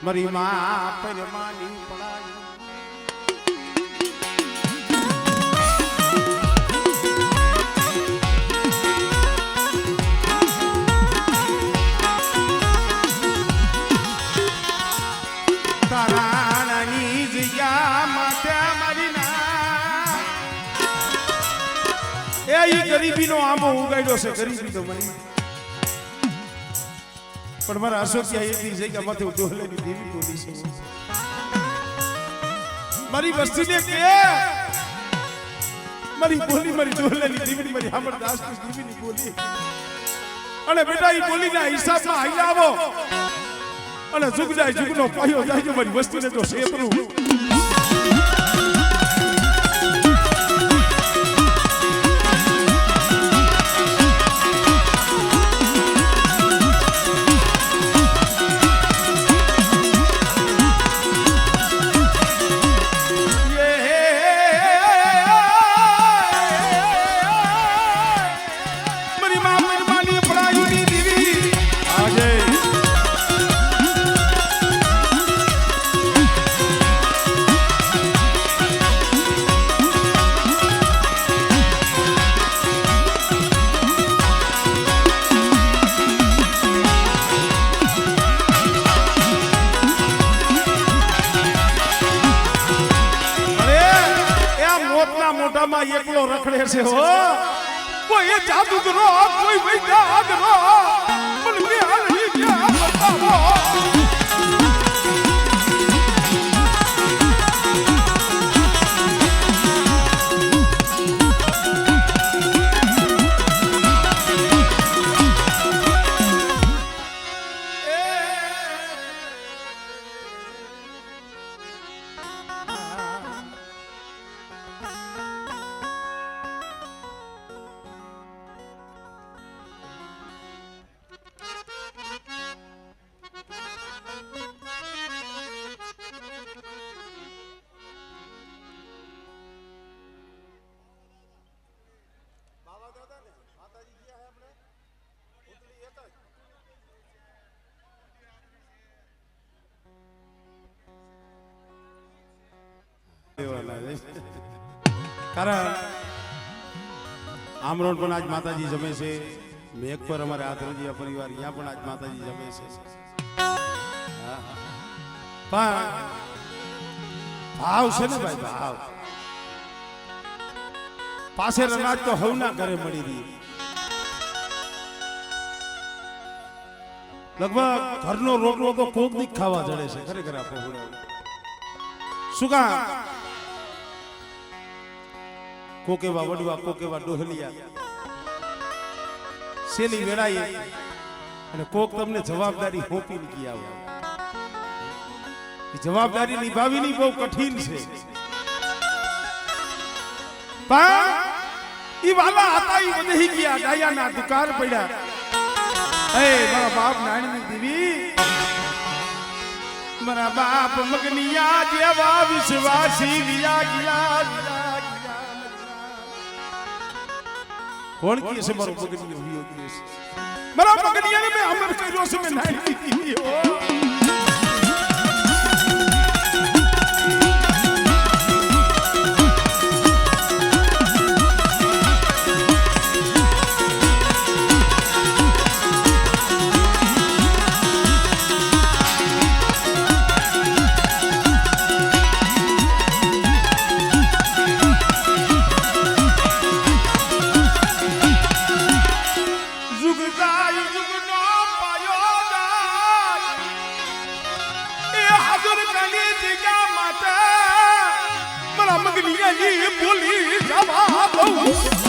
મારી માં પરમાની પડાઈ તારાની જગ્યા માથે મારી ના એ ગરીબીનો આંબો ઉગાડ્યો છે ગરીબી તો મને પણ મારા અશોકિયા એવી જગ્યા માથે ડોહલેની દેવી બોલી છે મારી વસ્તીને કે મારી બોલી મારી ડોહલેની દેવી મારી હામરદાસની દેવીની બોલી અને બેટા એ બોલીના હિસાબમાં આઈ આવો અને જુગ જાય જુગનો પાયો જાય મારી વસ્તીને તો શેતરું મોટામાં એકલો રખડે છે હો કોઈ જાદુગરો કોઈ વૈદ્યગરો પણ મે હાલી ગયા બતાવો કારણ આમરોડ પણ આજ માતાજી જમે છે મેઘ પર અમારે આદરજીયા પરિવાર અહીંયા પણ આજ માતાજી જમે છે પણ ભાવ છે ને ભાઈ ભાવ પાસે અનાજ તો હવના ઘરે મળી રહી લગભગ ઘરનો રોટલો તો કોક દી ખાવા જડે છે ખરેખર આપણે શું કા કોકેવા વડવા કોકેવા ડોહલિયા સેલી વેળાએ અને કોક તમને જવાબદારી હોપીને કી આવે જવાબદારી નિભાવવી બહુ કઠિન છે પણ ઈ વાલા હતા ઈ વધી ગયા ડાયાના દુકાર પડ્યા એ મારા બાપ નાની દેવી મારા બાપ મગનિયા જેવા વિશ્વાસી વિયા ગયા કોણ કી છે મારો મગનિયો વિયો કે છે મારા મગનિયાને મે અમર કર્યો છે મે નાઈ દીયો બોલી જવા દઉં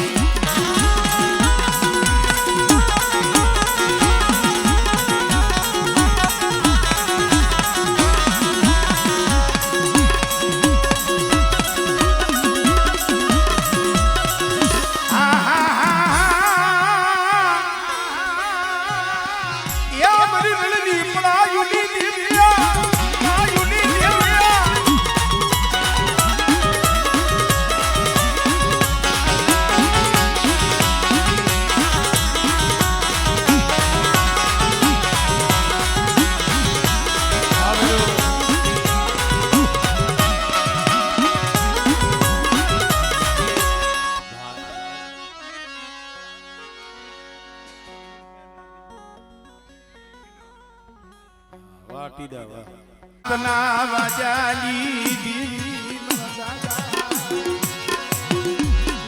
વાહ ટીડા વાહ તના વાજાલી દીવી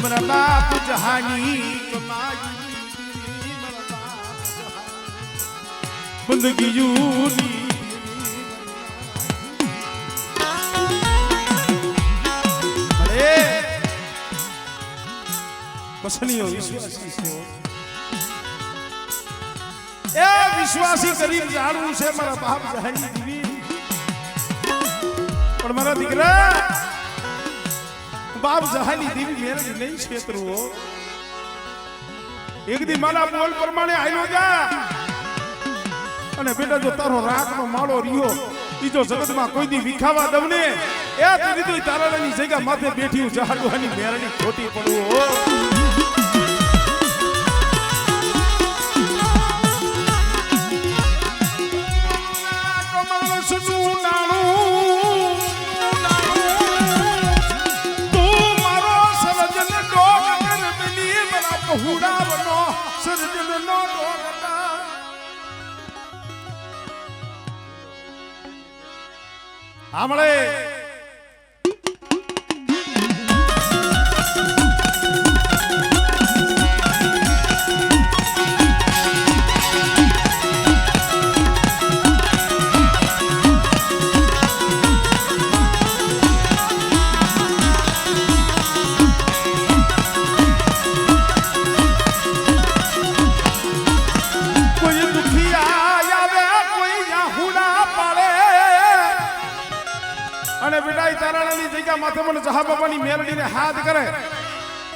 મારા બાપ જહાની કમાઈ બંદગી યુની અરે પસણીઓ વિશ્વાસી છે એ વિશ્વાસી ગરીબ જાણવું છે મારા બાપ જહાની દીવી પણ મારા દીકરા બાપ જહાની દેવી મેરડી નહીં છેતરવો એક દી મારા બોલ પ્રમાણે આયલો જા અને બેટા જો તારો રાખનો માળો રહ્યો ઈ જો જગતમાં કોઈ દી વિખાવા દવને એ કીધું તારાની જગ્યા માથે બેઠી જહાડવાની મેરડી ખોટી પડવો હુડાવનો સર્જનનો ડોગતા આમળે માથે મને જહા બાબાની મેરડીને હાથ કરે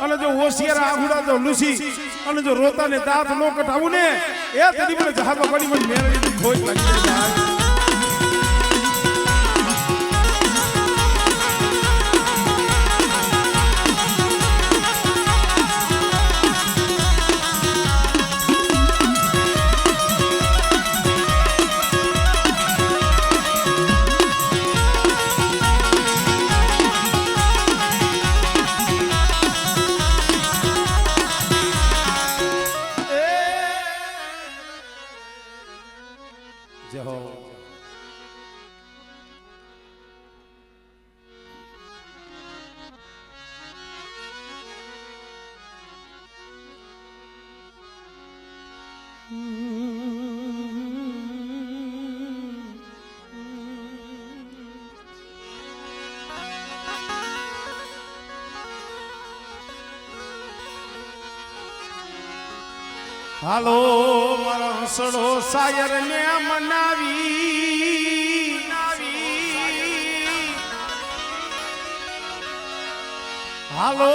અને જો હોશિયાર આઘુડા જો લૂસી અને જો રોતાને દાંત નો કટાવું ને એ તેની મને જહા બાબાની મને મેરડીની ખોજ લાગી જાય હાલો મારો હસડો સાયર ને મનાવી હાલો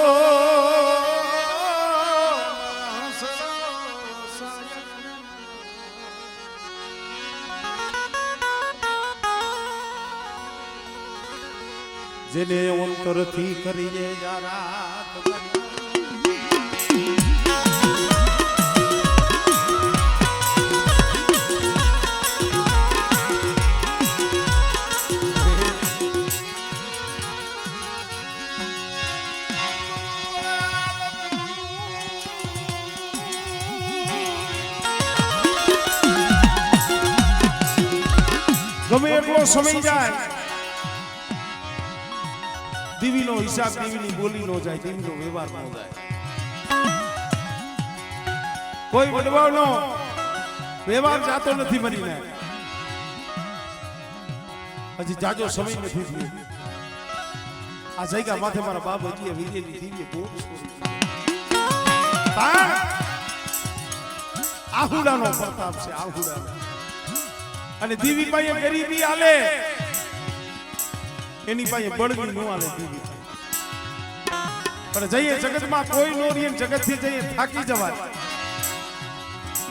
જેને અંતરથી કરીએ જારાત ગમે એટલો સમય જાય દીવીનો હિસાબ દીવીની બોલી નો જાય દીવીનો વ્યવહાર નો જાય કોઈ વડવાઓનો વ્યવહાર જાતો નથી મરીને હજી જાજો સમય નથી થયો આ જગ્યા માથે મારા બાપ હજી વીરેની દીવીએ બહુ આહુડાનો પ્રતાપ છે આહુડાનો અને દીવી પાસે ગરીબી આલે એની પાસે બળગી નો આલે દીવી પણ જઈએ જગતમાં કોઈ નો રીએ જગત થી જઈએ થાકી જવાય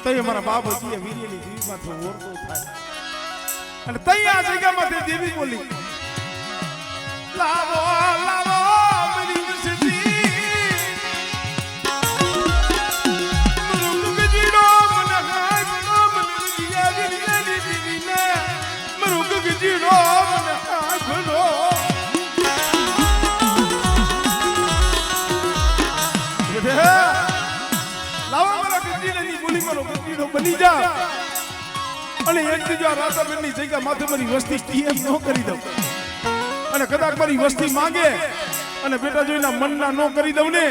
તો એ મારા બાપ હજી વીરેની દીવીમાં તો ઓરતો થાય અને તઈ આ જગ્યામાં દેવી બોલી લાવો લાવો મારી વસતી મરુગજીડો મને હાય બનો મને દિયા દીની દીવીને મરુગજીડો મને હાય બનો લાવો મારા ગજીડાની બોલી મારો ગજીડો બની જા અને એક બીજો રાધાબેનની જગ્યા માથે મારી વસ્તી કેમ ન કરી દઉં અને કદાચ મારી વસ્તી માંગે અને બેટા જોઈના મનના ન કરી દઉં ને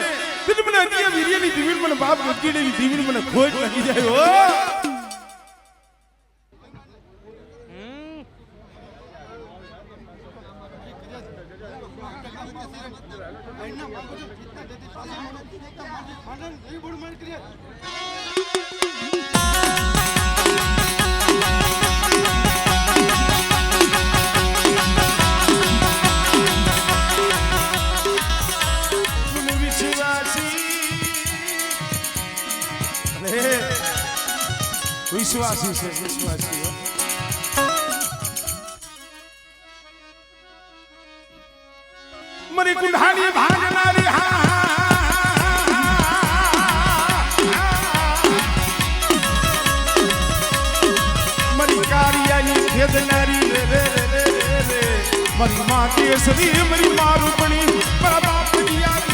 તો મને હજી વીર્યની દીવીડ મને બાપ ગટકીડેલી દીવીડ મને ખોટ લાગી જાય હો વિશ્વાસી છે વિશ્વાસી મરી કુંઢાની ભાગનારી મરી કારિયાની ખેદનારી રે મરી માં કેસરી મરી મારું પણી મારા બાપની યાદ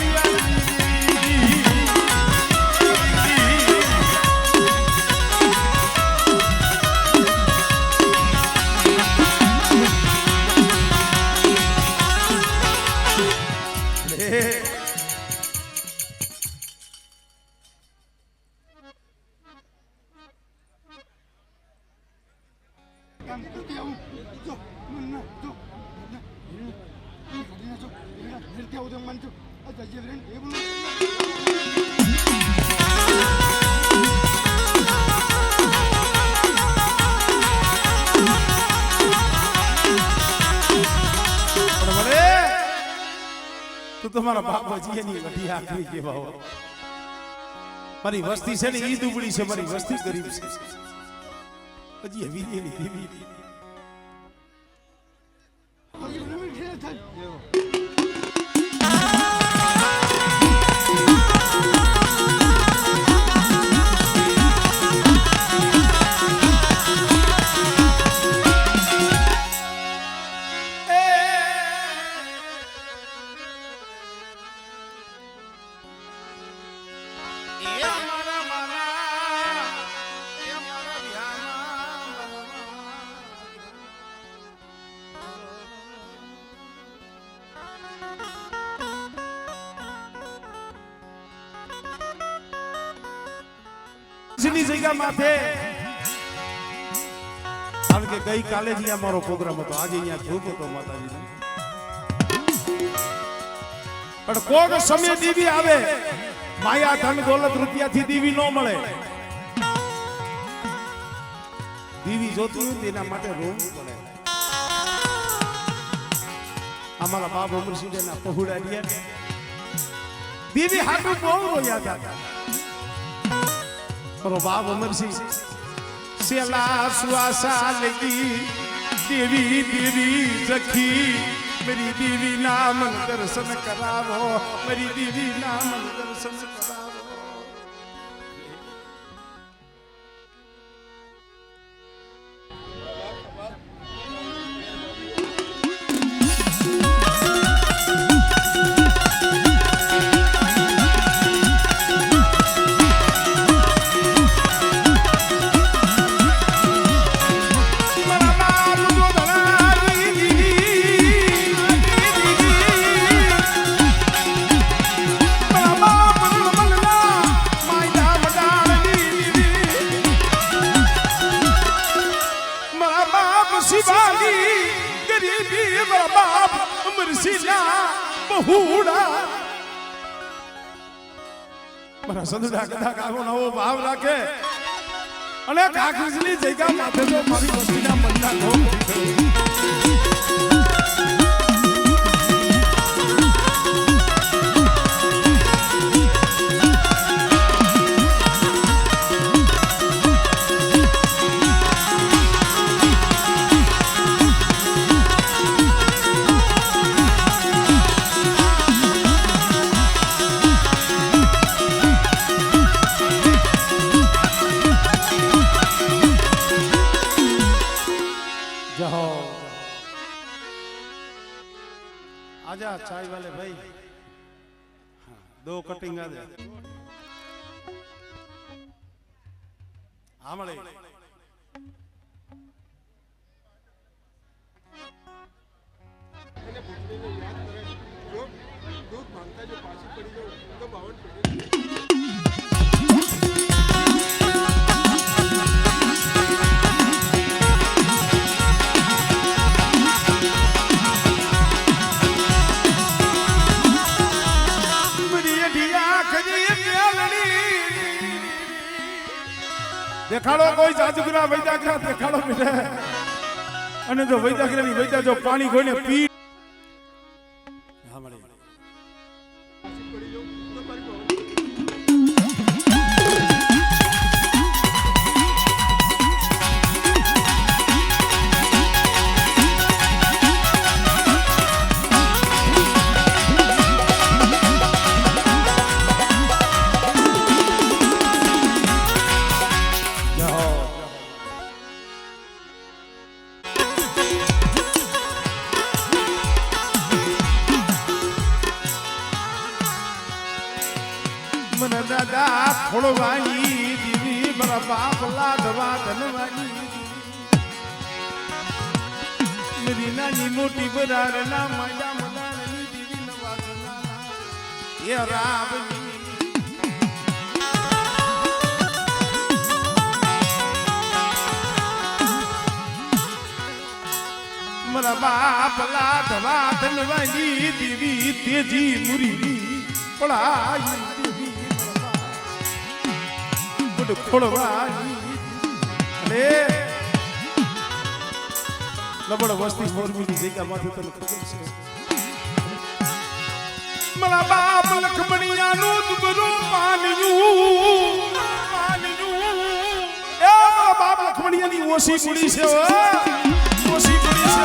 તમારા બાપાજી એની વધી આખરી કેવા મારી વસ્તી છે ને ઈ દુબળી છે મારી વસ્તી ગરીબ છે હજી હવી એની દેવી જગ્યા માથે કારણ કે ગઈ કાલે જ અમારો પ્રોગ્રામ હતો આજે અહીંયા ધૂપ હતો માતાજી પણ કોક સમય દીવી આવે માયા ધન દોલત રૂપિયાથી દીવી ન મળે દીવી જોતી હોય તેના માટે રોવું પડે અમારા બાપ અમરસિંહના પહોળા રહ્યા દીવી હાટું બહુ રોયા હતા और बाब अमरसिंह सेला सुआसा लगी देवी देवी सखी मेरी देवी नाम दर्शन करावो मेरी देवी नाम दर्शन करावो મારા સંદડા કદા કાગો નવો ભાવ રાખે અને કાકરીની જગ્યા માથે તો મારી વસ્તીના મનના નો आजा चाय वाले भाई हाँ, 2 कटिंग आ जाए आमले દેખાડો કોઈ જાદુગરા વૈદાગરા દેખાડો બેટા અને જો વૈદાગરાની વૈદા જો પાણી કોઈને પી દાદા ખોળવાની દીવી મારા બાપ લાડવા ધનવાની મેરી નાની મોટી બરારના માયા મદારની દીવી નવાજના એ રાવની મારા બાપ લાડવા ધનવાની દીવી તેજી મુરી પડાઈ ખોળવાની અને લબડ વસ્તી મોરબીની જગ્યામાંથી તને ખબર છે મારા બાપ લખમણિયાનું દુબરું માન્યું એ મારા બાપ લખમણિયાની ઓછી પૂરી છે ઓછી પૂરી છે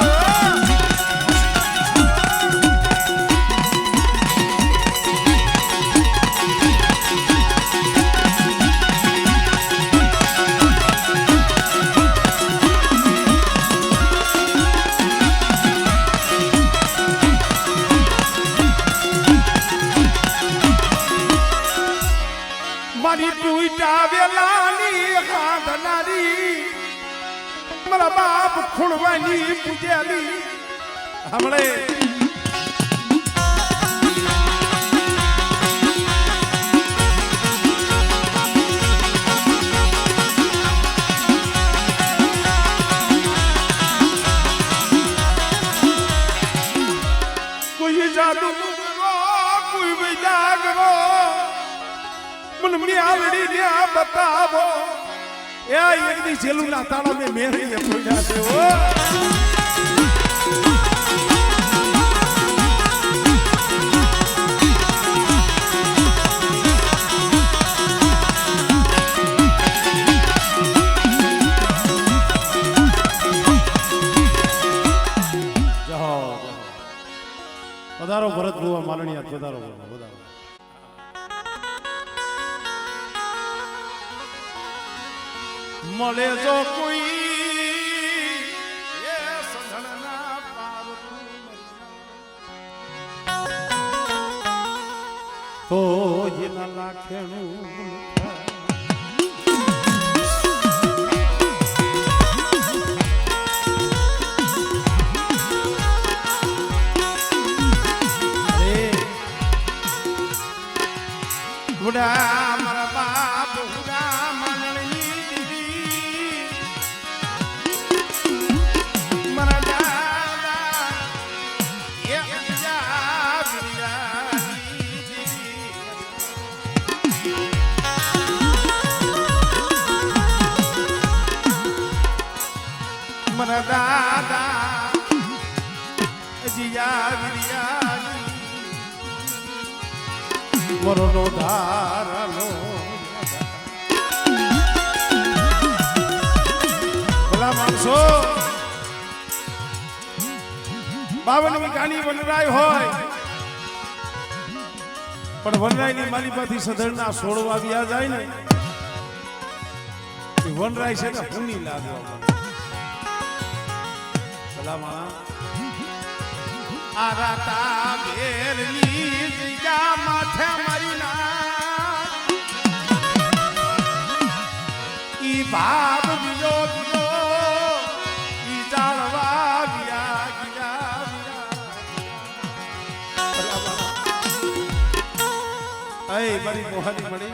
મારી ટૂટા વેલાની હાંધનારી મારા બાપ ખોળવાની પૂજેલી હમણે કોઈ જાદુ કરો કોઈ વિજા કરો મને મ્યાલડી ને બતાવો એ એકદી જેલું ના તાળા મે મેરી ફોડ્યા છે ઓ પધારો ભરત ભુવા માલણિયા પધારો પધારો મળે જો કોઈ એ સંધણના તો જેના લાખેણું બુડા મારા બાપ બુડા માનણી દીદી મારા દાદા એ બીજા મારા દાદા જીયા વિરિયા મરનો ધારનો ભલા માણસો 52મી ગાની વનરાય હોય પણ વનરાયની માલિપાથી સધરના છોડવા વ્યા જાય ને એ વનરાય છે કે પૂની લાગવા ભલા માણસ આરાતા બેરની જગ્યા માથે મારી ના ઈ ભાવ બીજો બીજો ઈ જાળવા ગયા ગયા એ મારી મોહાની મળી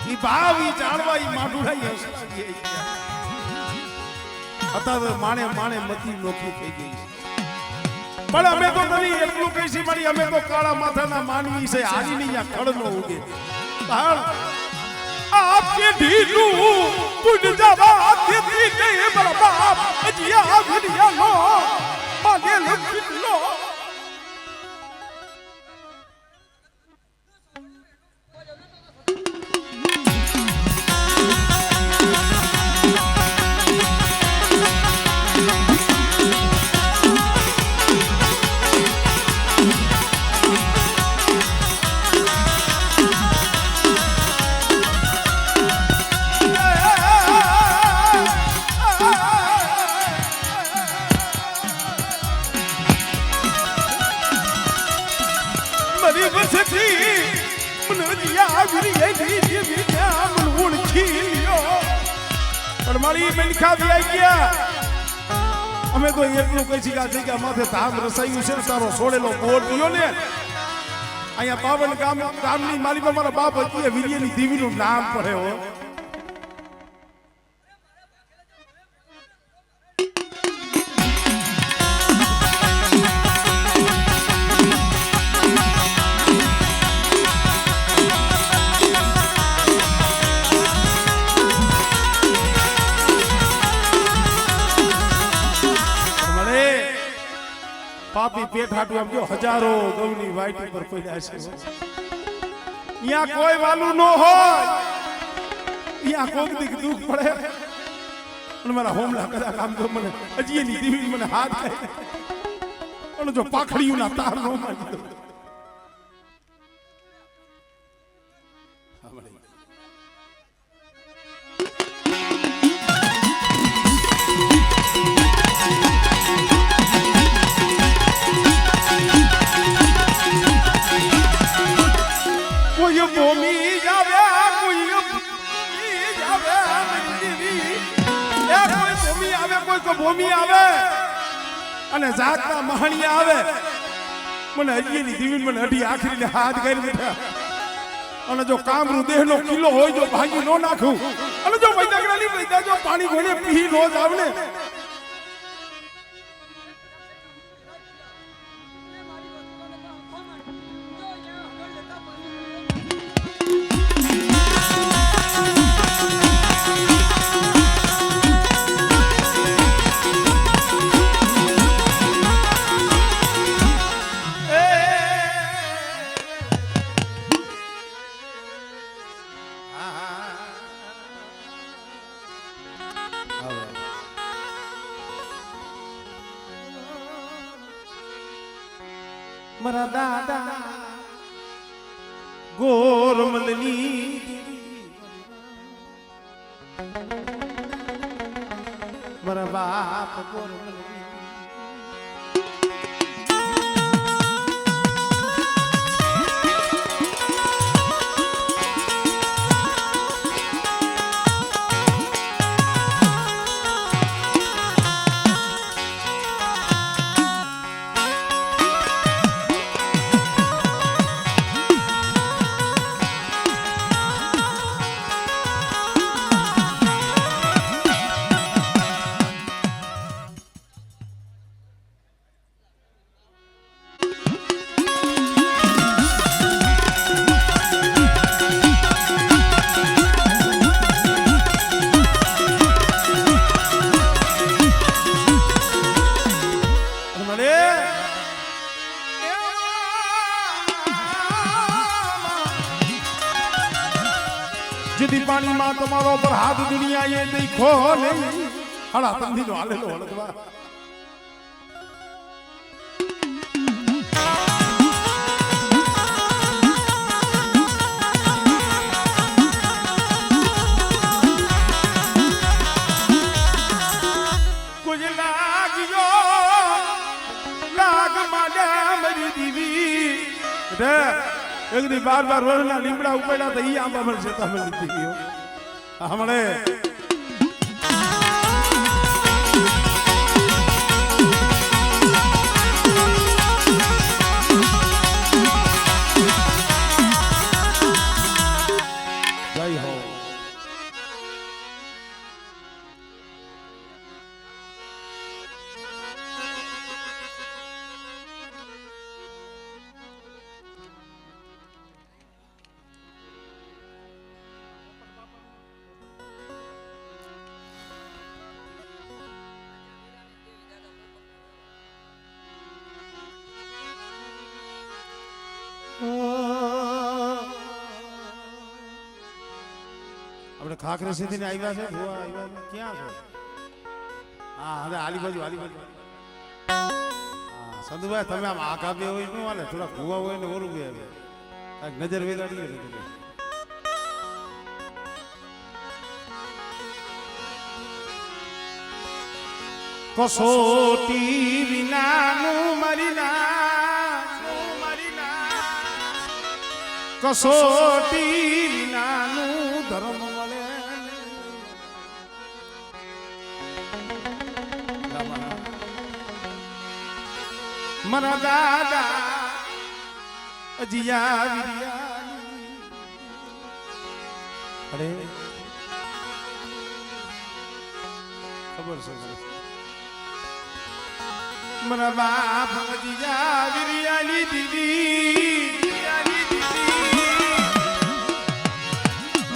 ઈ ભાવ ઈ જાણવા ઈ માઢુડાઈ હસલાવી અત્યારે માણે માણે મતી નોખી થઈ ગઈ પણ અમે તો નથી એટલું કહી છે મારી અમે તો કાળા માથાના માનવી છે હારી ની યા ખડ નો ઉગે પણ आपके ढीलू कुछ जवा देती नहीं बड़ा बाप अजिया विदिया लो माने लुट लो અમે તો એટલું કહી છીએ આ જગ્યા માથે ધામ રસાયું છે તારો સોળેલો બોર દિયો ને અહીંયા પાવન ગામની માલિકા મારા બાપ હતી વીર્યની દેવીનું નામ પડે હો પાપી પેટ હાટું આમ જો હજારો ગૌની વાઈટ ઉપર પડ્યા છે અહીંયા કોઈ વાલું ન હોય અહીંયા કોક દીક દુખ પડે અને મારા હોમલા કદા કામ તો મને હજી એની દીવી મને હાથ ખાય અને જો પાખડીયું ના તાર નો મારી દો ભૂમિ આવે અને જાતના મહાણિયા આવે મને હજીની દીવીન મને અઢી આખરીને હાથ કરી બેઠા અને જો કામરૂ દેહનો કિલ્લો હોય જો ભાંગી ન નાખું અને જો વૈદાગરાની વૈદા જો પાણી ઘોડે પી નો જાવ ને મારા દાદા ગોરમલની મારા બાપ ગોરમલની जिदी पानी मां तुम्हारो पर हाथ दुनिया ये देखो नहीं हड़ा तंदी नो आले लो हलदवा कुछ लाग माला मेरी दीवी रे एक दिन बार बार रोना लीमड़ा उपेड़ा तो ये आंबा मन से तमिल लिखी हो हमारे ખાખરે સીધી ને આવ્યા છે ભુવા આવ્યા છે ક્યાં છો હા હવે આલી બાજુ હા સંધુભાઈ તમે આમ આખા બે હોય શું હાલે થોડા ભુવા હોય ને ઓલું બે કાંઈક નજર વેગાડીએ ને તમે કસોટી વિનાનું મરીના કસોટી વિનાનું ધર્મ મળે મારા દાદા અજિયા વિરિયાની અરે ખબર છે મારા બાપ અજિયા વિરિયાની દીદી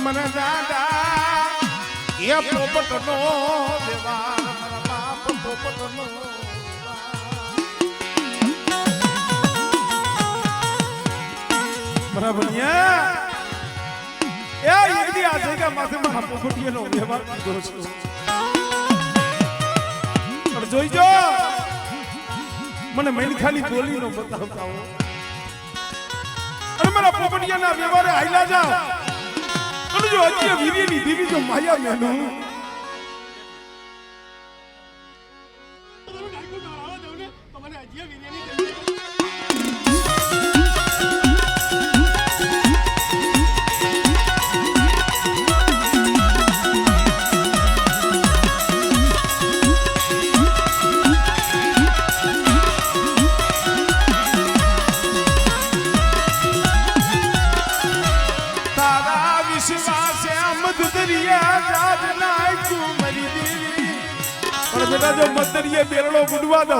મારા દાદા એ પોપટનો દેવા મારા બાપ પોપટનો બરાબર એ એકદી આ જગ્યા માથે મારા પોપટીનો વ્યવહાર કીધો છે પણ જોઈજો મને મૈનખાની બોલીનો બતાવતા હો અને મારા પોપટિયાના વ્યવહારે આયલા જાવ અને જો હજી વીર્યની દીવી જો માયા મેનું બેટા જો મતરીએ બેરડો ગુડવા દો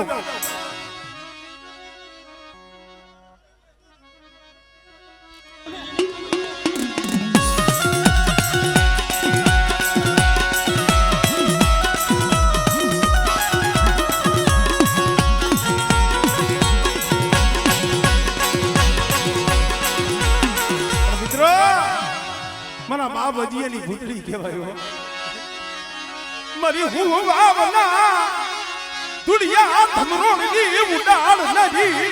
મિત્રો મારા બાપ અજીયાની ભૂતળી કહેવાય મરી હું વાવના દુનિયા ધમરોણની ઉડાડ નદી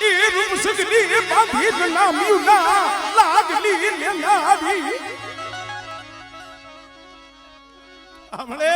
એ રૂપ સગની બાંધી નામ્યુના લાગલી ને નાડી હમણે